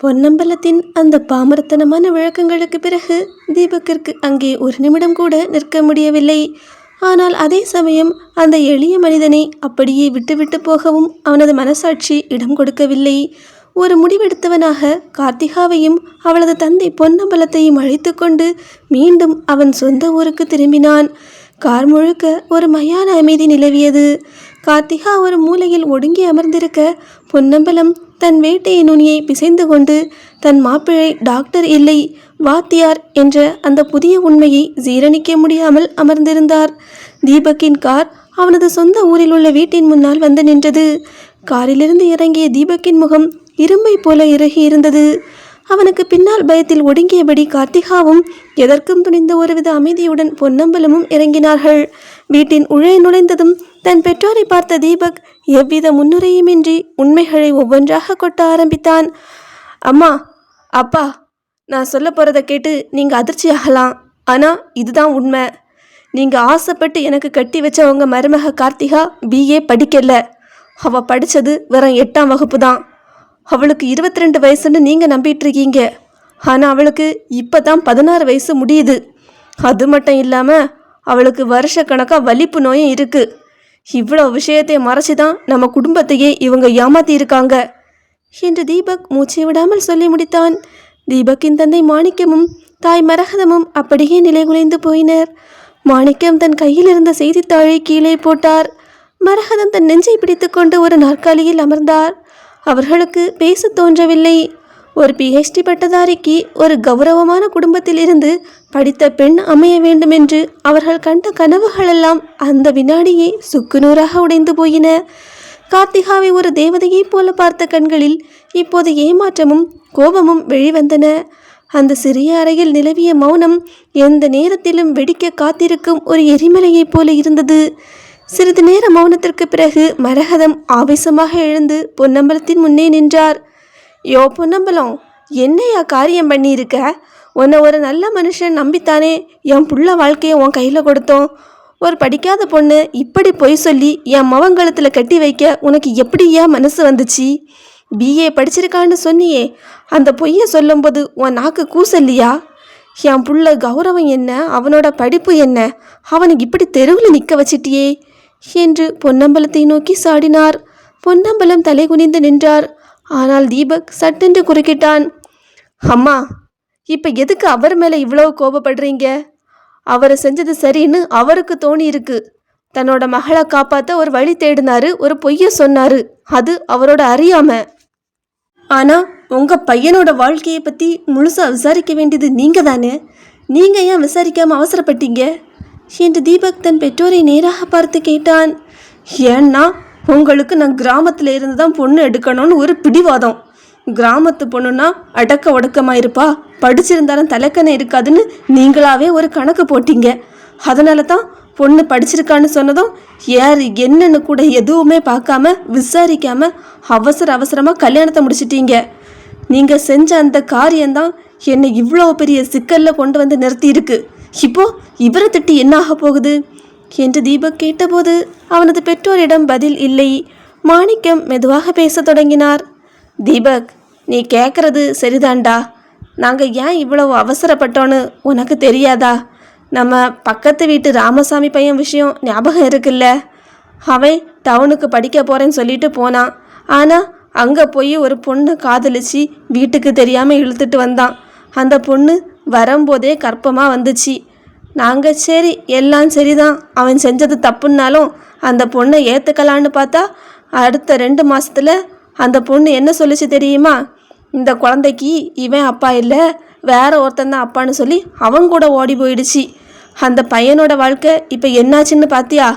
பொன்னம்பலத்தின் அந்த பாமரத்தனமான விளக்கங்களுக்கு பிறகு தீபக்கிற்கு அங்கே ஒரு நிமிடம் கூட நிற்க முடியவில்லை. ஆனால் அதே சமயம் அந்த எளிய மனிதனை அப்படியே விட்டுவிட்டு போகவும் அவனது மனசாட்சி இடம் கொடுக்கவில்லை. ஒரு முடிவெடுத்தவனாக கார்த்திகாவையும் அவளது தந்தை பொன்னம்பலத்தையும் அழைத்து கொண்டு மீண்டும் அவன் சொந்த ஊருக்கு திரும்பினான். கார் முழுக்க ஒரு மயான அமைதி நிலவியது. கார்த்திகா ஒரு மூலையில் ஒடுங்கி அமர்ந்திருக்க, பொன்னம்பலம் தன் வேட்டையின் நுனியை பிசைந்து கொண்டு தன் மாப்பிள்ளை டாக்டர் இல்லை, வாத்தியார் என்ற அந்த புதிய உண்மையை ஜீரணிக்க முடியாமல் அமர்ந்திருந்தார். தீபக்கின் கார் அவனது சொந்த ஊரில் உள்ள வீட்டின் முன்னால் வந்து நின்றது. காரிலிருந்து இறங்கிய தீபக்கின் முகம் இரும்பை போல இறுகி இருந்தது. அவனுக்கு பின்னால் பயத்தில் ஒடுங்கியபடி கார்த்திகாவும் எதற்கும் துணிந்த ஒருவித அமைதியுடன் பொன்னம்பலமும் இறங்கினார்கள். வீட்டின் உள்ளே நுழைந்ததும் தன் பெற்றோரை பார்த்த தீபக் எவ்வித முன்னுரையுமின்றி உண்மைகளை ஒவ்வொன்றாக கொட்ட ஆரம்பித்தான். அம்மா, அப்பா, நான் சொல்ல போகிறத கேட்டு நீங்கள் அதிர்ச்சி ஆகலாம். ஆனால் இதுதான் உண்மை. நீங்கள் ஆசைப்பட்டு எனக்கு கட்டி வச்ச உங்கள் மருமக கார்த்திகா BA படிக்கல. அவள் படித்தது வெறும் 8ஆம் வகுப்பு தான். அவளுக்கு 22 வயசுன்னு நீங்கள் நம்பிட்டு இருக்கீங்க. ஆனால் அவளுக்கு இப்போ தான் 16 வயசு முடியுது. அது மட்டும் இல்லாமல் அவளுக்கு வருஷக்கணக்காக வலிப்பு நோயும் இருக்குது. இவ்வளோ விஷயத்தை மறைச்சி தான் நம்ம குடும்பத்தையே இவங்க ஏமாத்தி இருக்காங்க என்று தீபக் மூச்சை விடாமல் சொல்லி முடித்தான். தீபக்கின் தந்தை மாணிக்கமும் தாய் மரகதமும் அப்படியே நிலைகுலைந்து போயினர். மாணிக்கம் தன் கையில் இருந்த செய்தித்தாளை கீழே போட்டார். மரகதம் தன் நெஞ்சை பிடித்து கொண்டு ஒரு நாற்காலியில் அமர்ந்தார். அவர்களுக்கு பேச தோன்றவில்லை. ஒரு PhD பட்டதாரிக்கு ஒரு கௌரவமான குடும்பத்தில் இருந்து படித்த பெண் அமைய வேண்டுமென்று அவர்கள் கண்ட கனவுகளெல்லாம் அந்த வினாடியே சுக்குநூறாக உடைந்து போயின. கார்த்திகாவை ஒரு தேவதையைப் போல பார்த்த கண்களில் இப்போது ஏமாற்றமும் கோபமும் வெளிவந்தன. அந்த சிறிய அறையில் நிலவிய மௌனம் எந்த நேரத்திலும் வெடிக்க காத்திருக்கும் ஒரு எரிமலையைப் போல இருந்தது. சிறிது நேர மௌனத்திற்கு பிறகு மரகதம் ஆவேசமாக எழுந்து பொன்னம்பலத்தின் முன்னே நின்றார். யோ பொன்னம்பலம், என்னையா காரியம் பண்ணியிருக்க? உன்னை ஒரு நல்ல மனுஷன் நம்பித்தானே என் புள்ள வாழ்க்கையை உன் கையில் கொடுத்தோம். ஒரு படிக்காத பொண்ணு இப்படி பொய் சொல்லி என் மவங்கலத்தில் கட்டி வைக்க உனக்கு எப்படியா மனசு வந்துச்சு? BA படிச்சிருக்கான்னு சொன்னியே, அந்த பொய்யை சொல்லும்போது உன் நாக்கு கூசல்லையா? என் புள்ள கௌரவம் என்ன, அவனோட படிப்பு என்ன, அவனுக்கு இப்படி தெருவில் நிற்க வச்சிட்டியே என்று பொன்னம்பலத்தை நோக்கி சாடினார். பொன்னம்பலம் தலை குனிந்து நின்றார். ஆனால் தீபக் சட்டென்று குறுக்கிட்டான். அம்மா, இப்போ எதுக்கு அவர் மேலே இவ்வளவு கோபப்படுறீங்க? அவரை செஞ்சது சரின்னு அவருக்கு தோணி இருக்கு. தன்னோட மகளை காப்பாற்ற ஒரு வழி தேடினாரு, ஒரு பொய்யை சொன்னாரு. அது அவரோட அறியாம. ஆனால் உங்கள் பையனோட வாழ்க்கையை பற்றி முழுசாக விசாரிக்க வேண்டியது நீங்கள் தானே. நீங்கள் ஏன் விசாரிக்காமல் அவசரப்பட்டீங்க என்று தீபக் தன் பெற்றோரை நேராக பார்த்து கேட்டான். ஏன்னா உங்களுக்கு நான் கிராமத்தில் இருந்து தான் பொண்ணு எடுக்கணும்னு ஒரு பிடிவாதம். கிராமத்து பொண்ணுன்னா அடக்க ஒடக்கமாக இருப்பா, படிச்சிருந்தாலும் தலைக்கணை இருக்காதுன்னு நீங்களாவே ஒரு கணக்கு போட்டீங்க. அதனால தான் பொண்ணு படிச்சிருக்கான்னு சொன்னதும் யார் என்னன்னு கூட எதுவுமே பார்க்காம விசாரிக்காமல் அவசரமாக கல்யாணத்தை முடிச்சிட்டீங்க. நீங்கள் செஞ்ச அந்த காரியம்தான் என்னை இவ்வளோ பெரிய சிக்கலில் கொண்டு வந்து நிறுத்தியிருக்கு. இப்போ இவரை திட்டி என்ன ஆக போகுது என்று தீபக் கேட்டபோது அவனது பெற்றோரிடம் பதில் இல்லை. மாணிக்கம் மெதுவாக பேச தொடங்கினார். தீபக், நீ கேட்குறது சரிதான்டா. நாங்கள் ஏன் இவ்வளவு அவசரப்பட்டோன்னு உனக்கு தெரியாதா? நம்ம பக்கத்து வீட்டு ராமசாமி பையன் விஷயம் ஞாபகம் இருக்குல்ல? அவன் டவுனுக்கு படிக்க போகிறேன்னு சொல்லிட்டு போனான். ஆனால் அங்கே போய் ஒரு பொண்ணை காதலிச்சு வீட்டுக்கு தெரியாமல் இழுத்துட்டு வந்தான். அந்த பொண்ணு வரும்போதே கர்ப்பமாக வந்துச்சு. நாங்கள் சரி, எல்லாம் சரிதான், அவன் செஞ்சது தப்புன்னாலும் அந்த பொண்ணை ஏற்றுக்கலான்னு பார்த்தா அடுத்த 2 மாதத்தில் அந்த பொண்ணு என்ன சொல்லிச்சு தெரியுமா? இந்த குழந்தைக்கு இவன் அப்பா இல்லை, வேற ஒருத்தந்தான் அப்பான்னு சொல்லி அவன் கூட ஓடி போயிடுச்சு. அந்த பையனோட வாழ்க்கை இப்போ என்னாச்சுன்னு பார்த்தியா?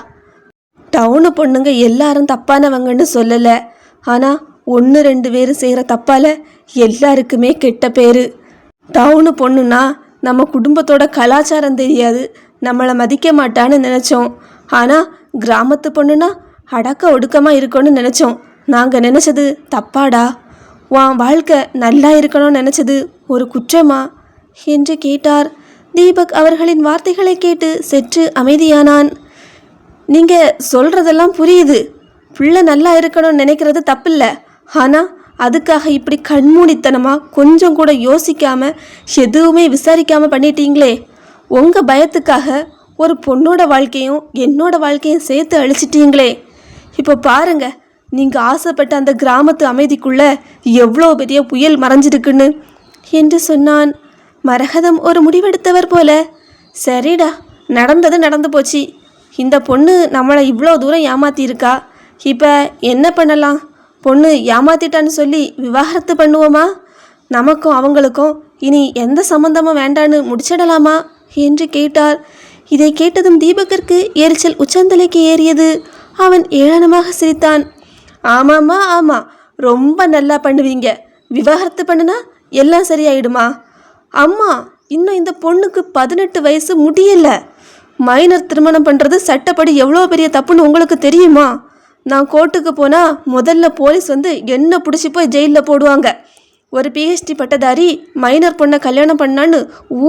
டவுனு பொண்ணுங்க எல்லாரும் தப்பானவங்கன்னு சொல்லலை. ஆனால் 1-2 பேர் செய்கிற தப்பால் எல்லாருக்குமே கெட்ட பேர். டவுனு பொண்ணுன்னா நம்ம குடும்பத்தோட கலாச்சாரம் தெரியாது, நம்மளை மதிக்க மாட்டான்னு நினச்சோம். ஆனால் கிராமத்து பொண்ணுன்னா அடக்க ஒடுக்கமாக இருக்கணும்னு நினச்சோம். நாங்கள் நினச்சது தப்பாடா? உன் வாழ்க்கை நல்லா இருக்கணும்னு நினச்சது ஒரு குற்றமா என்று கேட்டார். தீபக் அவர்களின் வார்த்தைகளை கேட்டு சற்று அமைதியானான். நீங்கள் சொல்கிறதெல்லாம் புரியுது. பிள்ளை நல்லா இருக்கணும்னு நினைக்கிறது தப்பில்லை. ஆனால் அதுக்காக இப்படி கண்மூடித்தனமாக கொஞ்சம் கூட யோசிக்காம எதுவுமே விசாரிக்காமல் பண்ணிட்டீங்களே. உங்கள் பயத்துக்காக ஒரு பொண்ணோட வாழ்க்கையும் என்னோட வாழ்க்கையும் சேர்த்து அழிச்சிட்டீங்களே. இப்போ பாருங்க, நீங்கள் ஆசைப்பட்ட அந்த கிராமத்து அமைதிக்குள்ள எவ்வளோ பெரிய புயல் மறைஞ்சிருக்குன்னு என்று சொன்னான். மரகதம் ஒரு முடிவெடுத்தவர் போல, சரிடா, நடந்தது நடந்து போச்சு. இந்த பொண்ணு நம்மளை இவ்வளோ தூரம் ஏமாத்தியிருக்கா. இப்போ என்ன பண்ணலாம்? பொண்ணு ஏமாத்திட்டான்னு சொல்லி விவாகரத்து பண்ணுவோமா? நமக்கும் அவங்களுக்கும் இனி எந்த சம்மந்தமும் வேண்டான்னு முடிச்சிடலாமா என்று கேட்டார். இதை கேட்டதும் தீபக்கிற்கு எரிச்சல் உச்சந்தலைக்கு ஏறியது. அவன் ஏளனமாக சிரித்தான். ஆமாம்மா, ஆமாம், ரொம்ப நல்லா பண்ணுவீங்க. விவாகரத்து பண்ணுனா எல்லாம் சரியாயிடுமா? அம்மா, இன்னும் இந்த பொண்ணுக்கு 18 வயசு முடியல. மைனர் திருமணம் பண்ணுறது சட்டப்படி எவ்வளோ பெரிய தப்புன்னு உங்களுக்கு தெரியுமா? நான் கோர்ட்டுக்கு போனால் முதல்ல போலீஸ் வந்து என்ன பிடிச்சி போய் ஜெயிலில் போடுவாங்க. ஒரு PhD பட்டதாரி மைனர் பொண்ணை கல்யாணம் பண்ணான்னு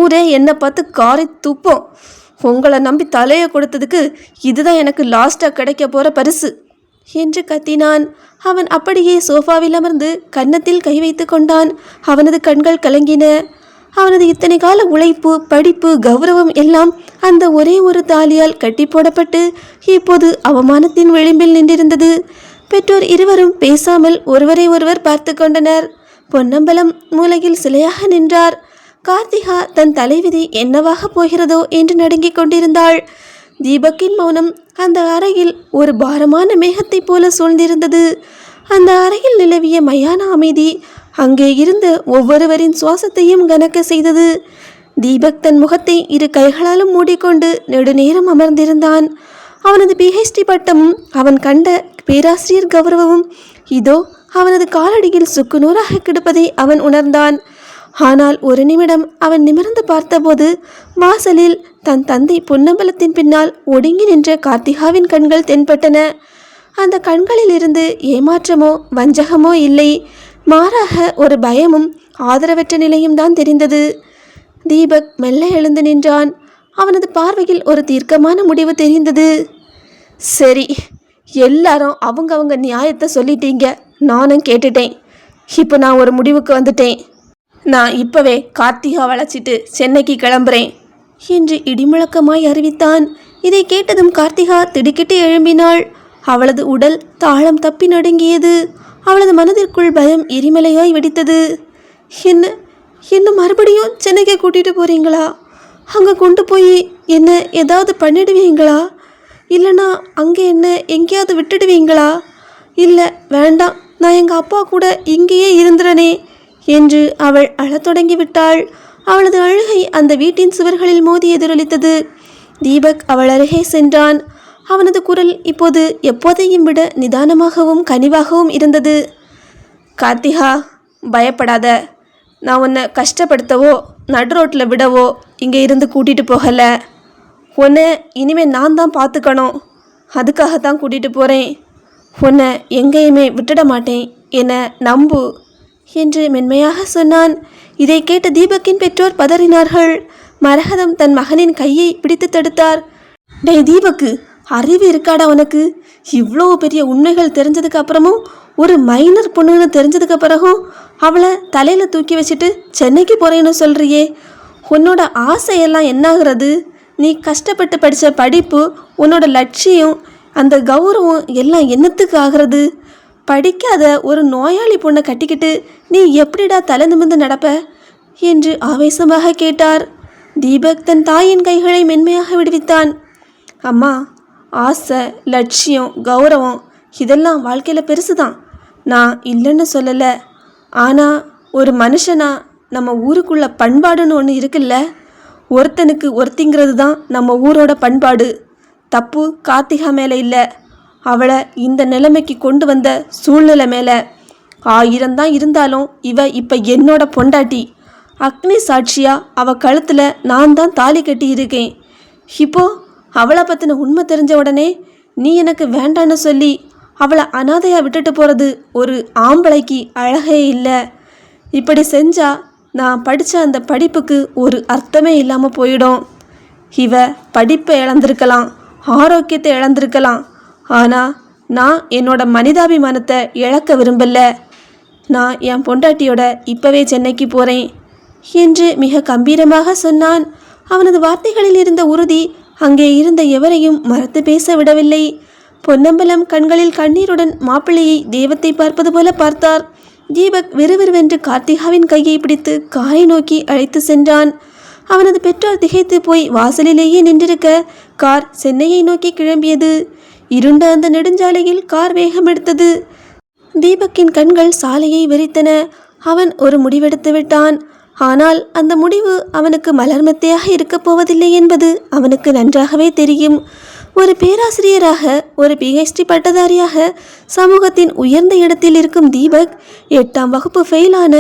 ஊரே என்னை பார்த்து காரி துப்போம். உங்களை நம்பி தலையை கொடுத்ததுக்கு இதுதான் எனக்கு லாஸ்ட்டாக கிடைக்க போகிற பரிசு என்று கத்தினான். அவன் அப்படியே சோஃபாவில் அமர்ந்து கன்னத்தில் கை வைத்து கொண்டான். அவனது கண்கள் கலங்கின. அவனது இத்தனை கால உழைப்பு, படிப்பு, கௌரவம் எல்லாம் அந்த ஒரே ஒரு தாலியால் கட்டி போடப்பட்டு இப்போது அவமானத்தின் விளிம்பில் நின்றிருந்தது. பெற்றோர் இருவரும் பேசாமல் ஒருவரை ஒருவர் பார்த்து கொண்டனர். பொன்னம்பலம் மூலையில் சிலையாக நின்றார். கார்த்திகா தன் தலைவிதி என்னவாக போகிறதோ என்று நடுங்கிக் கொண்டிருந்தாள். தீபக்கின் மௌனம் அந்த அறையில் ஒரு பாரமான மேகத்தை போல சூழ்ந்திருந்தது. அந்த அறையில் நிலவிய மயான அமைதி அங்கே இருந்த ஒவ்வொருவரின் சுவாசத்தையும் கனக்க செய்தது. தீபக் தன் முகத்தை இரு கைகளாலும் மூடிக்கொண்டு நெடுநேரம் அமர்ந்திருந்தான். அவனது PhD பட்டமும் அவன் கண்ட பேராசிரியர் கௌரவமும் இதோ அவனது காலடியில் சுக்குநூறாக கிடப்பதை அவன் உணர்ந்தான். ஆனால் ஒரு நிமிடம் அவன் நிமிர்ந்து பார்த்தபோது வாசலில் தன் தந்தை பொன்னம்பலத்தின் பின்னால் ஒடுங்கி நின்ற கார்த்திகாவின் கண்கள் தென்பட்டன. அந்த கண்களில் இருந்து ஏமாற்றமோ வஞ்சகமோ இல்லை, மாறாக ஒரு பயமும் ஆதரவற்ற நிலையும் தான் தெரிந்தது. தீபக் மெல்ல எழுந்து நின்றான். அவனது பார்வையில் ஒரு தீர்க்கமான முடிவு தெரிந்தது. சரி, எல்லாரும் அவங்க நியாயத்தை சொல்லிட்டீங்க, நானும் கேட்டுட்டேன். இப்போ நான் ஒரு முடிவுக்கு வந்துட்டேன். நான் இப்போவே கார்த்திகா வளைச்சிட்டு சென்னைக்கு கிளம்புறேன் என்று இடிமுழக்கமாய் அறிவித்தான். இதை கேட்டதும் கார்த்திகா திடுக்கிட்டு எழும்பினாள். அவளது உடல் தாளம் தப்பி நடுங்கியது. அவளது மனதிற்குள் பயம் எரிமலையாய் வெடித்தது. என்ன மறுபடியும் சென்னைக்கு கூட்டிகிட்டு போகிறீங்களா? அங்கே கொண்டு போய் என்ன ஏதாவது பண்ணிடுவீங்களா? இல்லைனா அங்கே என்ன எங்கேயாவது விட்டுடுவீங்களா? இல்லை, வேண்டாம், நான் எங்கள் அப்பா கூட இங்கேயே இருந்துறனே என்று அவள் அழத் தொடங்கிவிட்டாள். அவளது அழுகை அந்த வீட்டின் சுவர்களில் மோதி எதிரொலித்தது. தீபக் அவள் அருகே சென்றான். அவனது குரல் இப்போது எப்போதையும் விட நிதானமாகவும் கனிவாகவும் இருந்தது. கார்த்திகா, பயப்படாத. நான் உன்னை கஷ்டப்படுத்தவோ நடு ரோட்டில் விடவோ இங்கே இருந்து கூட்டிகிட்டு போகலை. உன்னை இனிமேல் நான் தான் பார்த்துக்கணும். அதுக்காகத்தான் கூட்டிகிட்டு போகிறேன். உன்னை எங்கேயுமே விட்டுட மாட்டேன், என்னை நம்பு என்று மென்மையாக சொன்னான். இதை கேட்ட தீபக்கின் பெற்றோர் பதறினார்கள். மரகதம் தன் மகனின் கையை பிடித்து தடுத்தார். டேய் தீபக்கு, அறிவு இருக்காடா உனக்கு? இவ்வளோ பெரிய உண்மைகள் தெரிஞ்சதுக்கு அப்புறமும், ஒரு மைனர் பொண்ணுன்னு தெரிஞ்சதுக்கு பிறகும் அவளை தலையில் தூக்கி வச்சுட்டு சென்னைக்கு போகிறேன்னு சொல்கிறியே. உன்னோட ஆசையெல்லாம் என்னாகிறது? நீ கஷ்டப்பட்டு படித்த படிப்பு, உன்னோட லட்சியம், அந்த கௌரவம் எல்லாம் என்னத்துக்கு ஆகிறது? படிக்காத ஒரு நோயாளி பொண்ணை கட்டிக்கிட்டு நீ எப்படிடா தலை நிமிர்ந்து நடப்ப என்று ஆவேசமாக கேட்டார். தீபக் தன் தாயின் கைகளை மென்மையாக விடுவித்தான். அம்மா, ஆசை, லட்சியம், கௌரவம் இதெல்லாம் வாழ்க்கையில் பெருசு தான், நான் இல்லைன்னு சொல்லலை. ஆனால் ஒரு மனுஷனா நம்ம ஊருக்குள்ள பண்பாடுன்னு ஒன்று இருக்குல்ல, ஒருத்தனுக்கு ஒருத்திங்கிறது தான் நம்ம ஊரோட பண்பாடு. தப்பு கார்த்திகா மேலே இல்லை, அவளை இந்த நிலைமைக்கு கொண்டு வந்த சூழ்நிலை மேலே. 1000 தான் இருந்தாலும் இவ இப்போ என்னோட பொண்டாட்டி. அக்னி சாட்சியா அவ கழுத்தில் நான் தான் தாலி கட்டி இருக்கேன். இப்போ அவளை பற்றின உண்மை தெரிஞ்ச உடனே நீ எனக்கு வேண்டான்னு சொல்லி அவளை அனாதையாக விட்டுட்டு போகிறது ஒரு ஆம்பளைக்கு அழகே இல்லை. இப்படி செஞ்சா நான் படித்த அந்த படிப்புக்கு ஒரு அர்த்தமே இல்லாமல் போயிடும். இவ படிப்பை இழந்திருக்கலாம், ஆரோக்கியத்தை இழந்திருக்கலாம், ஆனால் நான் என்னோட மனிதாபிமானத்தை இழக்க விரும்பல. நான் என் பொண்டாட்டியோட இப்போவே சென்னைக்கு போகிறேன் என்று மிக கம்பீரமாக சொன்னான். அவனது வார்த்தைகளில் இருந்த உறுதி அங்கே இருந்த எவரையும் மறத்து பேச விடவில்லை. பொன்னம்பலம் கண்களில் கண்ணீருடன் மாப்பிள்ளையை தெய்வத்தை பார்ப்பது போல பார்த்தார். தீபக் விறுவிறுவென்று கார்த்திகாவின் கையை பிடித்து காரை நோக்கி அழைத்து சென்றான். அவனது பெற்றோர் திகைத்து போய் வாசலிலேயே நின்றிருக்க கார் சென்னையை நோக்கி கிளம்பியது. இருண்ட அந்த நெடுஞ்சாலையில் கார் வேகம் எடுத்தது. தீபக்கின் கண்கள் சாலையை வெறித்தன. அவன் ஒரு முடிவெடுத்து விட்டான். ஆனால் அந்த முடிவு அவனுக்கு மலர்மெத்தையாக இருக்கப் போவதில்லை என்பது அவனுக்கு நன்றாகவே தெரியும். ஒரு பேராசிரியராக, ஒரு PhD பட்டதாரியாக சமூகத்தின் உயர்ந்த இடத்தில் இருக்கும் தீபக் 8ஆம் வகுப்பு ஃபெயிலான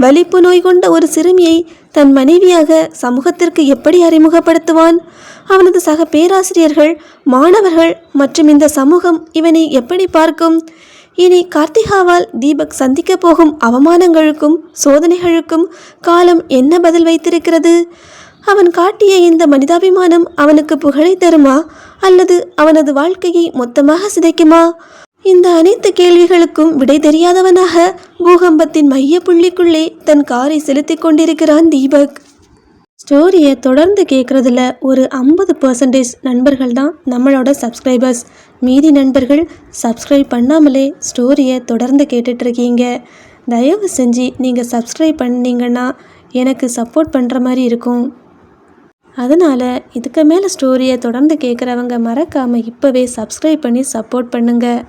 வலிப்பு நோய் கொண்ட ஒரு சிறுமியை தன் மனைவியாக சமூகத்திற்கு எப்படி அறிமுகப்படுத்துவான்? அவனது சக பேராசிரியர்கள், மாணவர்கள் மற்றும் இந்த சமூகம் இவனை எப்படி பார்க்கும்? இனி கார்த்திகாவால் தீபக் சந்திக்க போகும் அவமானங்களுக்கும் சோதனைகளுக்கும் காலம் என்ன பதில் வைத்திருக்கிறது? அவன் காட்டிய இந்த மனிதாபிமானம் அவனுக்கு புகழை தருமா அல்லது அவனது வாழ்க்கையை மொத்தமாக சிதைக்குமா? இந்த அனைத்து கேள்விகளுக்கும் விடை தெரியாதவனாக பூகம்பத்தின் மைய புள்ளிக்குள்ளே தன் காரை செலுத்தி கொண்டிருக்கிறான் தீபக். ஸ்டோரியை தொடர்ந்து கேட்குறதுல ஒரு 50% நண்பர்கள் தான் நம்மளோட சப்ஸ்கிரைபர்ஸ். மீதி நண்பர்கள் சப்ஸ்கிரைப் பண்ணாமலே ஸ்டோரியை தொடர்ந்து கேட்டுட்ருக்கீங்க. தயவு செஞ்சு நீங்கள் சப்ஸ்கிரைப் பண்ணிங்கன்னா எனக்கு சப்போர்ட் பண்ணுற மாதிரி இருக்கும். அதனால் இதுக்கு மேலே ஸ்டோரியை தொடர்ந்து கேட்குறவங்க மறக்காமல் இப்போவே சப்ஸ்கிரைப் பண்ணி சப்போர்ட் பண்ணுங்கள்.